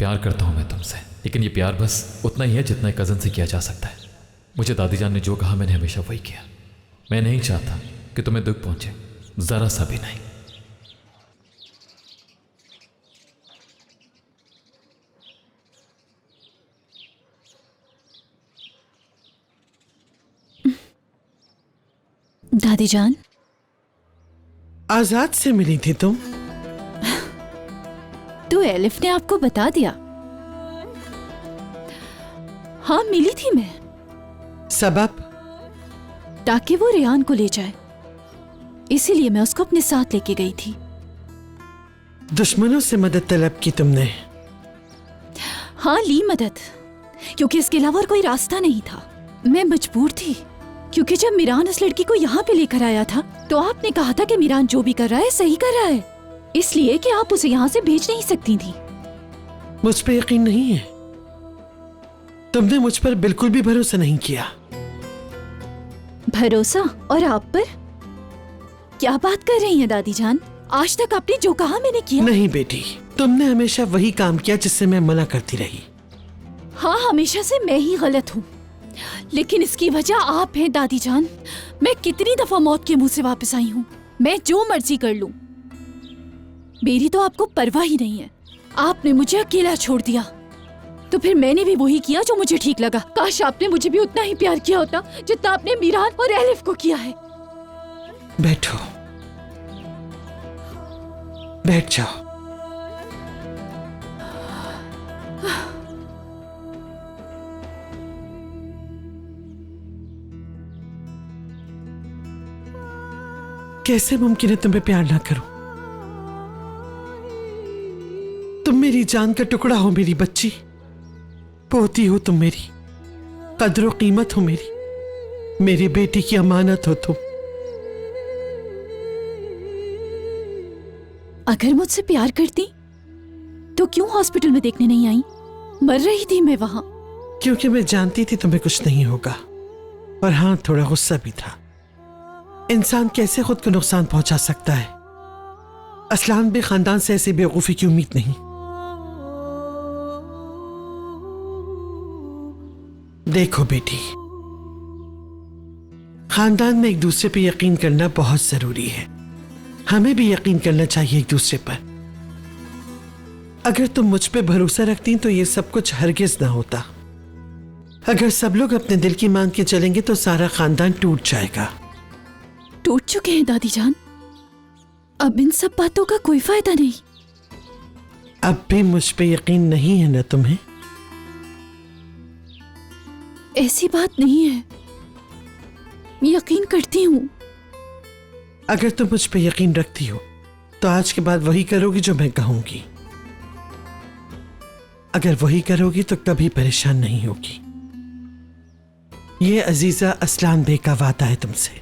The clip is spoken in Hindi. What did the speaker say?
प्यार करता हूँ मैं तुमसे, लेकिन ये प्यार बस उतना ही है जितना एक कज़न से किया जा सकता है। मुझे दादी जान ने जो कहा मैंने हमेशा वही किया। मैं नहीं चाहता कि तुम्हें दुख पहुंचे, जरा सा भी नहीं। दादी जान, आजाद से मिली थी तुम? तो एलिफ ने आपको बता दिया? हाँ, मिली थी मैं। सबब? ताकि वो रेहान को ले जाए, इसीलिए मैं उसको अपने साथ लेके गई थी। दुश्मनों से मदद तलब की तुमने? हाँ, ली मदद, क्योंकि इसके अलावा और कोई रास्ता नहीं था। मैं मजबूर थी, क्योंकि जब मीरान इस लड़की को यहाँ पे लेकर आया था तो आपने कहा था कि मीरान जो भी कर रहा है सही कर रहा है, इसलिए कि आप उसे यहाँ से भेज नहीं सकती थी। मुझ पे यकीन नहीं है? तुमने मुझ पर बिल्कुल भी भरोसा नहीं किया। भरोसा? और आप पर? क्या बात कर रही हैं दादी जान? आज तक आपने जो कहा मैंने किया। नहीं बेटी, तुमने हमेशा वही काम किया जिससे मैं मना करती रही। हाँ, हमेशा से मैं ही गलत हूँ, लेकिन इसकी वजह आप हैं दादी जान। मैं कितनी दफा मौत के मुंह से वापस आई हूँ। मैं जो मर्जी कर लूं, मेरी तो आपको परवाह ही नहीं है। आपने मुझे अकेला छोड़ दिया, तो फिर मैंने भी वही किया जो मुझे ठीक लगा। काश आपने मुझे भी उतना ही प्यार किया होता जितना आपने मीरान और एलिफ को किया है। बैठो, बैठ जाओ। कैसे मुमकिन है तुम्हें प्यार ना करूं? तुम मेरी जान का टुकड़ा हो, मेरी बच्ची, पोती हो तुम, मेरी कदर कीमत हो, मेरी बेटी की अमानत हो तुम। अगर मुझसे प्यार करती तो क्यों हॉस्पिटल में देखने नहीं आई? मर रही थी मैं वहां। क्योंकि मैं जानती थी तुम्हें कुछ नहीं होगा, और हाँ, थोड़ा गुस्सा भी था। इंसान कैसे खुद को नुकसान पहुंचा सकता है? असलान भी खानदान से ऐसी बेवकूफी की उम्मीद नहीं। देखो बेटी, खानदान में एक दूसरे पे यकीन करना बहुत जरूरी है। हमें भी यकीन करना चाहिए एक दूसरे पर। अगर तुम मुझ पे भरोसा रखती तो ये सब कुछ हरगिज ना होता। अगर सब लोग अपने दिल की मान के चलेंगे तो सारा खानदान टूट जाएगा। टूट चुके हैं दादी जान, अब इन सब बातों का कोई फायदा नहीं। अब भी मुझ पे यकीन नहीं है ना तुम्हें? ऐसी बात नहीं है, यकीन करती हूँ। अगर तुम मुझ पे यकीन रखती हो तो आज के बाद वही करोगी जो मैं कहूंगी। अगर वही करोगी तो कभी परेशान नहीं होगी। ये अजीजा असलान बे का वादा है तुमसे।